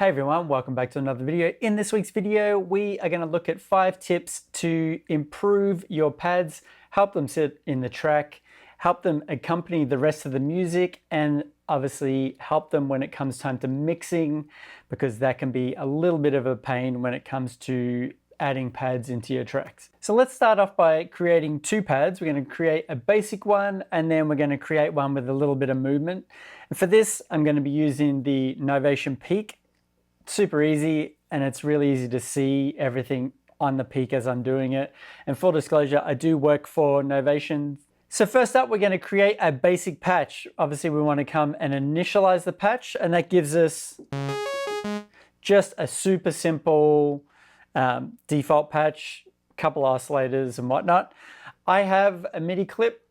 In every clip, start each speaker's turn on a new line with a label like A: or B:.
A: Hey everyone, welcome back to another video. In this week's video, we are going to look at 5 tips to improve your pads, help them sit in the track, help them accompany the rest of the music, and obviously help them when it comes time to mixing, because that can be a little bit of a pain when it comes to adding pads into your tracks. So let's start off by creating 2 pads. We're going to create a basic one, and then we're going to create one with a little bit of movement. And for this, I'm going to be using the Novation Peak. Super easy, and it's really easy to see everything on the peak as I'm doing it. And full disclosure, I do work for Novation. So first up, we're going to create a basic patch. Obviously, we want to come and initialize the patch, and that gives us just a super simple default patch, couple oscillators and whatnot. I have a MIDI clip,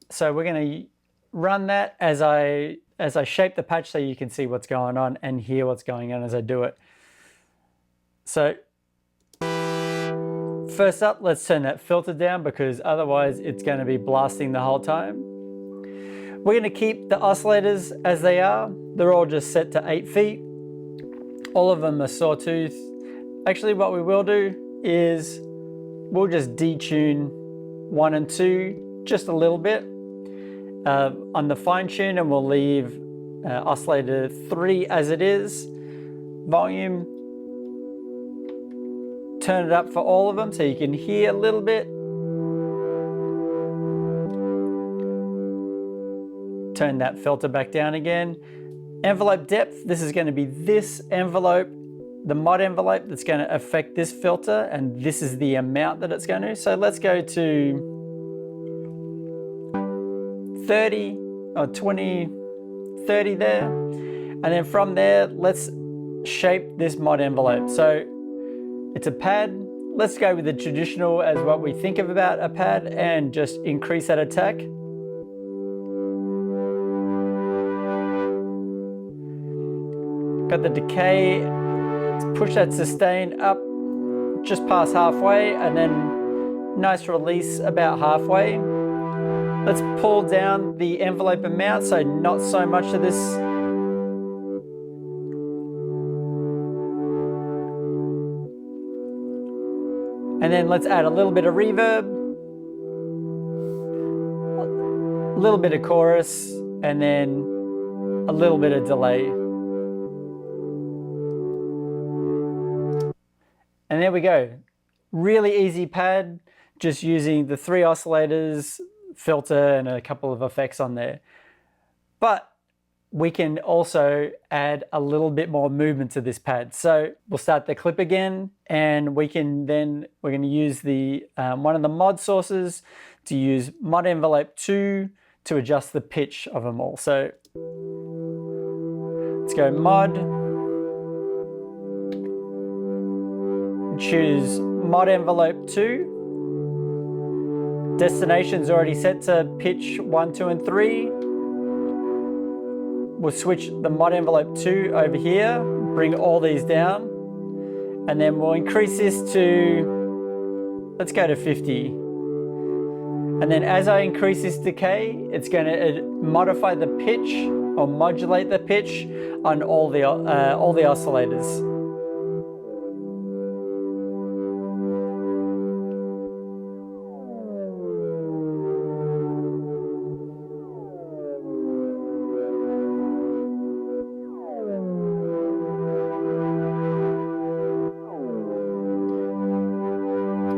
A: so we're going to run that as I shape the patch so you can see what's going on and hear what's going on as I do it. So first up, let's turn that filter down, because otherwise it's going to be blasting the whole time. We're going to keep the oscillators as they are. They're all just set to 8 feet. All of them are sawtooth. Actually, what we will do is we'll just detune 1 and 2 just a little bit on the fine tune, and we'll leave oscillator 3 as it is. Volume, turn it up for all of them so you can hear a little bit. Turn that filter back down again. Envelope depth, this is going to be this envelope, the mod envelope that's going to affect this filter, and this is the amount that it's going to. So let's go to 30 or 20, 30 there. And then from there, let's shape this mod envelope. So it's a pad. Let's go with the traditional as what we think of about a pad and just increase that attack. Got the decay, let's push that sustain up just past halfway, and then nice release about halfway. Let's pull down the envelope amount, so not so much of this. And then let's add a little bit of reverb, a little bit of chorus, and then a little bit of delay. And there we go. Really easy pad, just using the 3 oscillators, filter, and a couple of effects on there. But we can also add a little bit more movement to this pad. So we'll start the clip again, and we're going to use the one of the mod sources to use mod envelope 2 to adjust the pitch of them all. So let's go mod, choose mod envelope 2. Destination's already set to pitch 1, 2, and 3. We'll switch the mod envelope 2 over here, bring all these down, and then we'll increase this to, let's go to 50. And then as I increase this decay, it's going to modify the pitch or modulate the pitch on all the oscillators.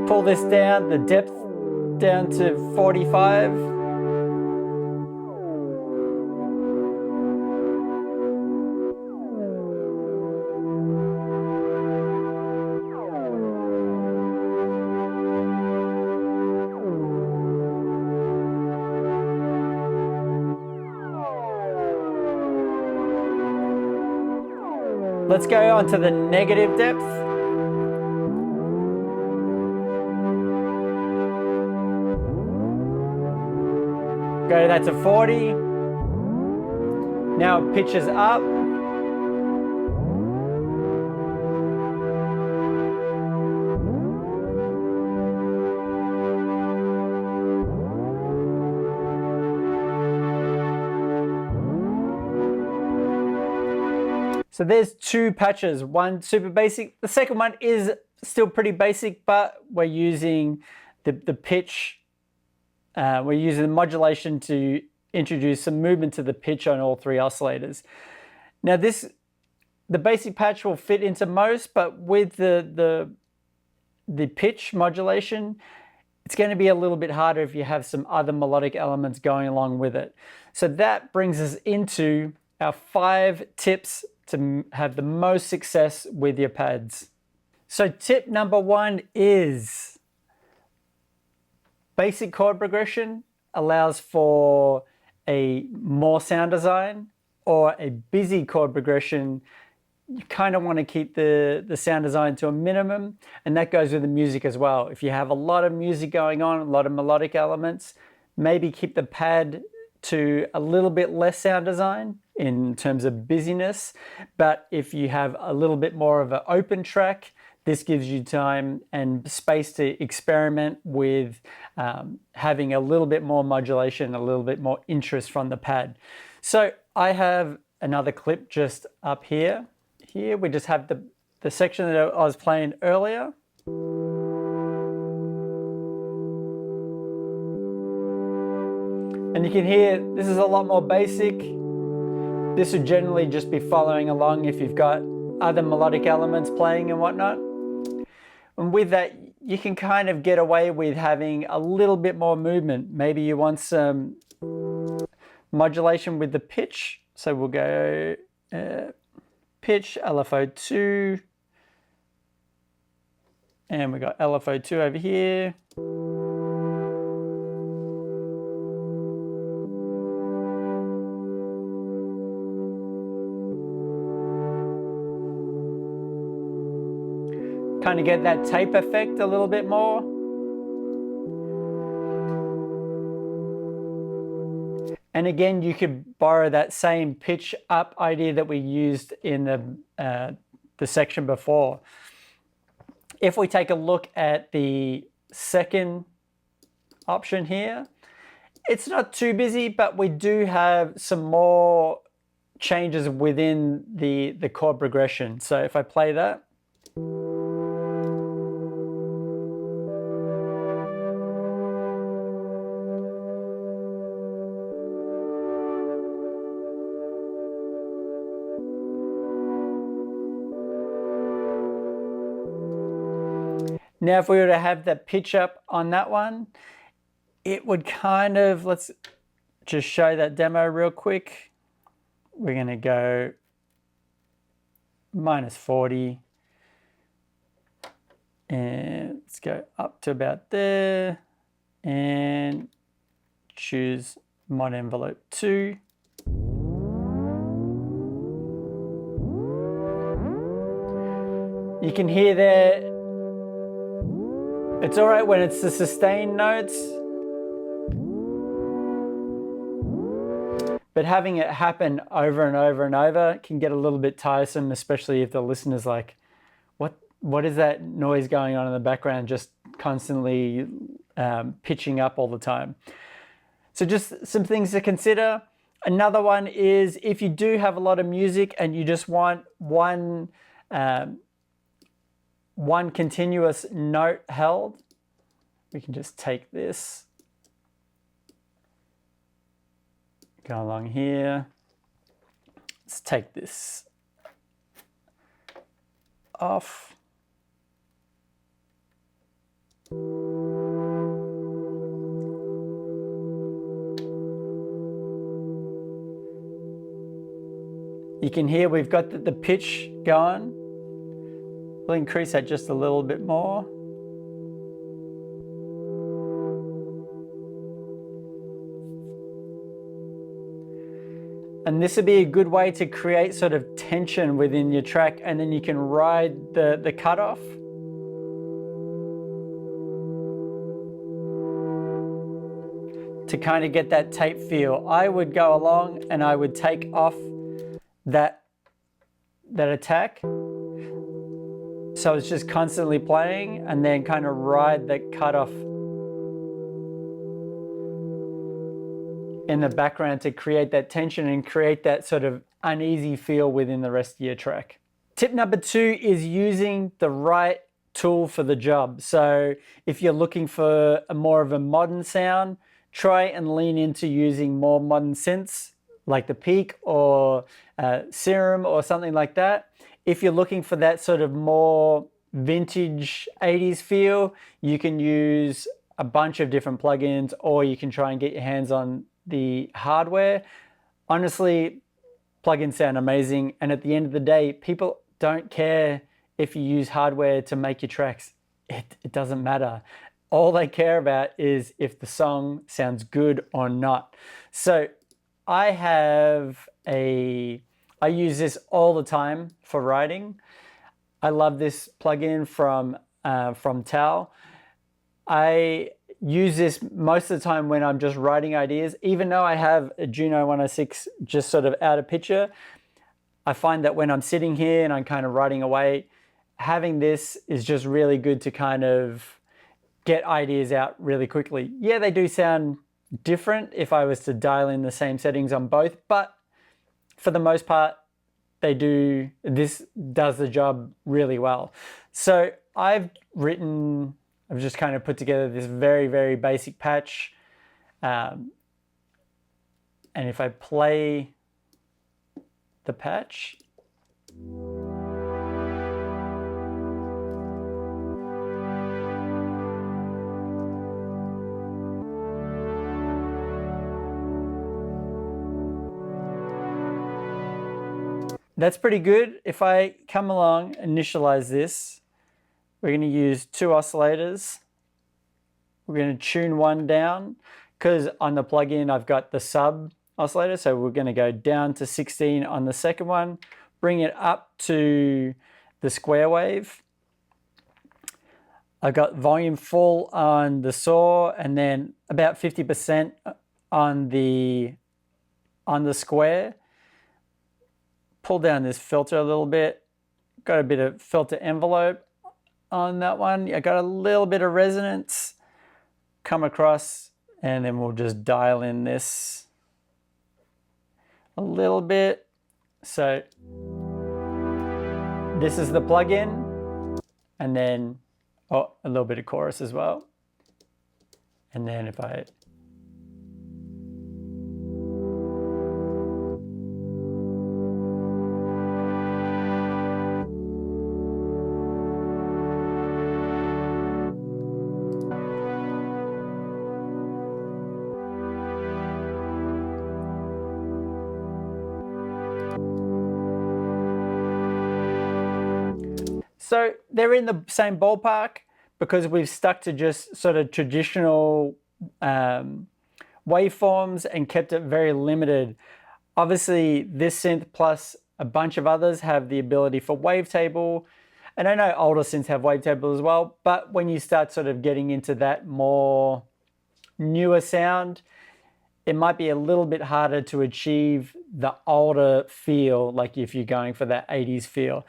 A: Pull this down, the depth down to 45. Let's go on to the negative depth. Go that to 40. Now it pitches up. So there's two patches, one super basic. The second one is still pretty basic, but we're using the pitch. We're using the modulation to introduce some movement to the pitch on all three oscillators. Now the basic patch will fit into most, but with the pitch modulation, it's going to be a little bit harder if you have some other melodic elements going along with it. So that brings us into our 5 tips to have the most success with your pads. So tip number 1 is basic chord progression allows for a more sound design, or a busy chord progression. You kind of want to keep the sound design to a minimum, and that goes with the music as well. If you have a lot of music going on, a lot of melodic elements, maybe keep the pad to a little bit less sound design in terms of busyness. But if you have a little bit more of an open track, this gives you time and space to experiment with having a little bit more modulation, a little bit more interest from the pad. So I have another clip just up here. Here we just have the section that I was playing earlier. And you can hear this is a lot more basic. This would generally just be following along if you've got other melodic elements playing and whatnot. And with that, you can kind of get away with having a little bit more movement. Maybe you want some modulation with the pitch. So we'll go pitch, LFO2. And we got LFO2 over here. Kind of get that tape effect a little bit more. And again, you could borrow that same pitch up idea that we used in the section before. If we take a look at the second option here, it's not too busy, but we do have some more changes within the chord progression. So if I play that, now, if we were to have that pitch up on that one, it would kind of, let's just show that demo real quick. We're going to go -40. And let's go up to about there. And choose mod envelope 2. You can hear there, it's all right when it's the sustained notes, but having it happen over and over and over can get a little bit tiresome, especially if the listener's like, what is that noise going on in the background, just constantly pitching up all the time. So just some things to consider. Another one is if you do have a lot of music and you just want one continuous note held, we can just take this, go along here. Let's take this off. You can hear we've got the pitch going. We'll increase that just a little bit more. And this would be a good way to create sort of tension within your track, and then you can ride the cutoff. To kind of get that tape feel. I would go along and I would take off that attack. So it's just constantly playing, and then kind of ride that cutoff in the background to create that tension and create that sort of uneasy feel within the rest of your track. Tip number 2 is using the right tool for the job. So if you're looking for more of a modern sound, try and lean into using more modern synths like the Peak or Serum or something like that. If you're looking for that sort of more vintage 80s feel, you can use a bunch of different plugins, or you can try and get your hands on the hardware. Honestly, plugins sound amazing, and at the end of the day, people don't care if you use hardware to make your tracks. It doesn't matter. All they care about is if the song sounds good or not. So I use this all the time for writing. I love this plugin from Tal. I use this most of the time when I'm just writing ideas. Even though I have a Juno 106 just sort of out of picture, I find that when I'm sitting here and I'm kind of writing away, having this is just really good to kind of get ideas out really quickly. Yeah, they do sound different if I was to dial in the same settings on both, but for the most part, this does the job really well. So I've just kind of put together this very, very basic patch. And if I play the patch, that's pretty good. If I come along, initialize this, we're going to use 2 oscillators. We're going to tune one down because on the plugin I've got the sub oscillator, so we're going to go down to 16 on the second one, bring it up to the square wave. I've got volume full on the saw and then about 50% on the square. Pull down this filter a little bit. Got a bit of filter envelope on that one. I got a little bit of resonance come across, and then we'll just dial in this a little bit. So this is the plugin, and then a little bit of chorus as well. And then if I So they're in the same ballpark because we've stuck to just sort of traditional waveforms and kept it very limited. Obviously, this synth plus a bunch of others have the ability for wavetable. And I know older synths have wavetable as well, but when you start sort of getting into that more newer sound, it might be a little bit harder to achieve the older feel, like if you're going for that 80s feel.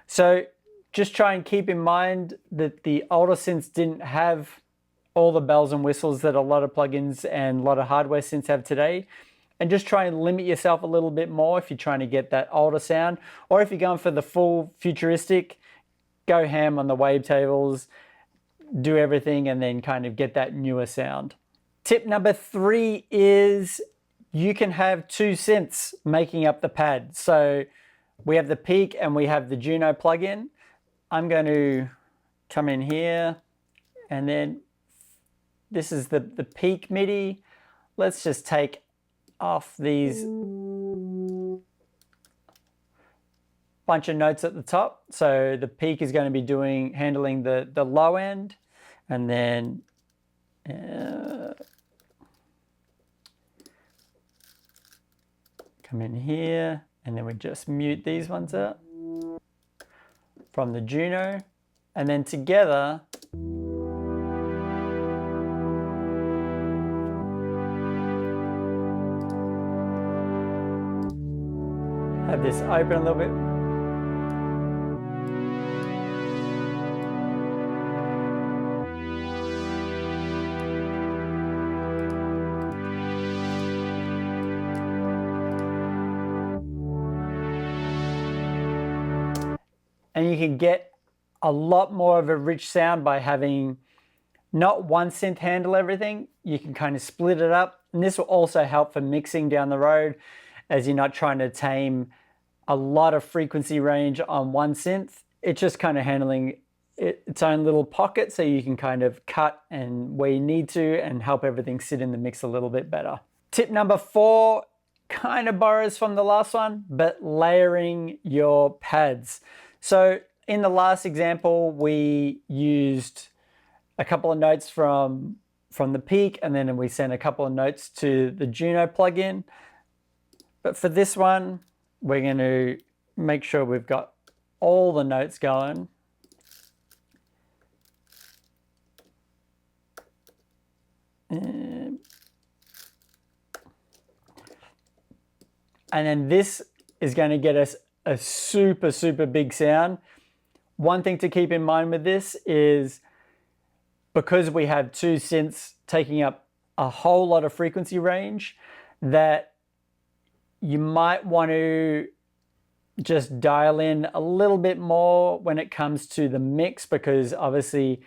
A: So just try and keep in mind that the older synths didn't have all the bells and whistles that a lot of plugins and a lot of hardware synths have today. And just try and limit yourself a little bit more if you're trying to get that older sound. Or if you're going for the full futuristic, go ham on the wavetables, do everything, and then kind of get that newer sound. Tip number 3 is you can have 2 synths making up the pad. So we have the Peak and we have the Juno plugin. I'm going to come in here, and then this is the Peak MIDI. Let's just take off these bunch of notes at the top. So the Peak is going to be handling the low end, and then come in here, and then we just mute these ones out from the Juno, and then together have this open a little bit. and you can get a lot more of a rich sound by having not one synth handle everything. You can kind of split it up, and this will also help for mixing down the road, as you're not trying to tame a lot of frequency range on one synth. It's just kind of handling its own little pocket, so you can kind of cut and where you need to and help everything sit in the mix a little bit better. Tip number 4 kind of borrows from the last one, but layering your pads. So in the last example, we used a couple of notes from the Peak, and then we sent a couple of notes to the Juno plugin. But for this one, we're going to make sure we've got all the notes going. And then this is going to get us a super, super big sound. One thing to keep in mind with this is, because we have 2 synths taking up a whole lot of frequency range, that you might want to just dial in a little bit more when it comes to the mix, because obviously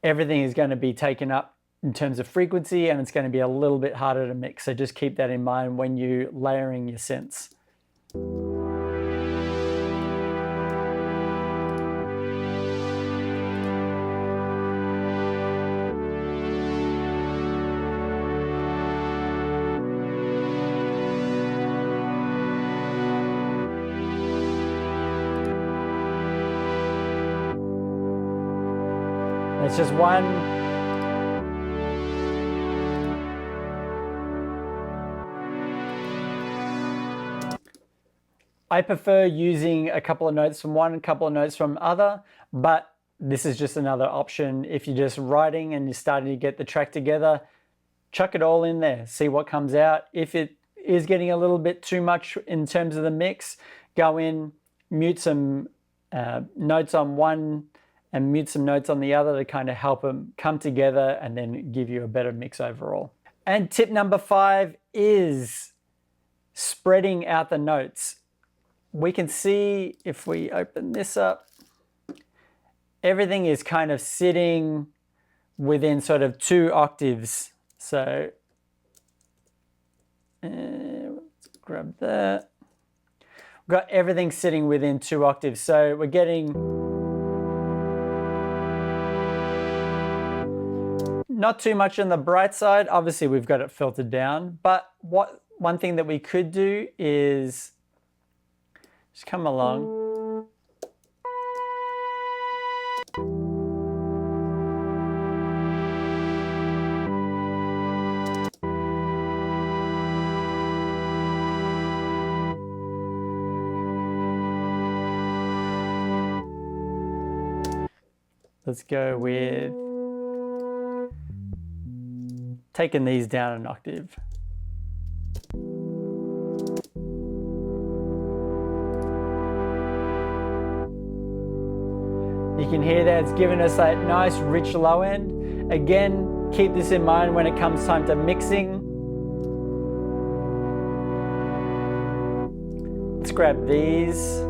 A: everything is going to be taken up in terms of frequency, and it's going to be a little bit harder to mix. So just keep that in mind when you're layering your synths. It's just one. I prefer using a couple of notes from one, a couple of notes from other, but this is just another option. If you're just writing and you're starting to get the track together, chuck it all in there, see what comes out. If it is getting a little bit too much in terms of the mix, go in, mute some notes on one and mute some notes on the other to kind of help them come together and then give you a better mix overall. And tip number 5 is spreading out the notes. We can see, if we open this up, everything is kind of sitting within sort of 2 octaves. So let's grab that. We've got everything sitting within 2 octaves. So we're getting not too much on the bright side. Obviously we've got it filtered down, but one thing that we could do is just come along. Let's go with taking these down an octave. You can hear that it's giving us that nice rich low end. Again, keep this in mind when it comes time to mixing. Let's grab these.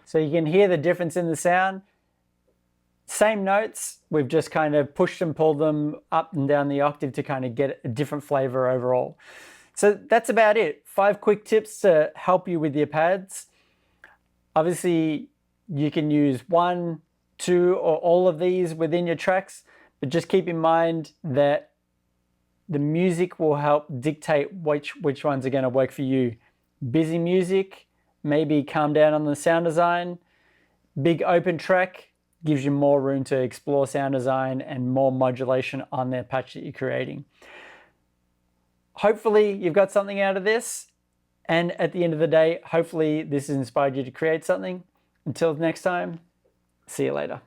A: So you can hear the difference in the sound. Same notes, we've just kind of pushed and pulled them up and down the octave to kind of get a different flavor overall. So that's about it. 5 quick tips to help you with your pads. Obviously, you can use 1, 2, or all of these within your tracks, but just keep in mind that the music will help dictate which ones are going to work for you. Busy music, maybe calm down on the sound design. Big open track gives you more room to explore sound design and more modulation on the patch that you're creating. Hopefully you've got something out of this, and at the end of the day, hopefully this has inspired you to create something. Until next time, see you later.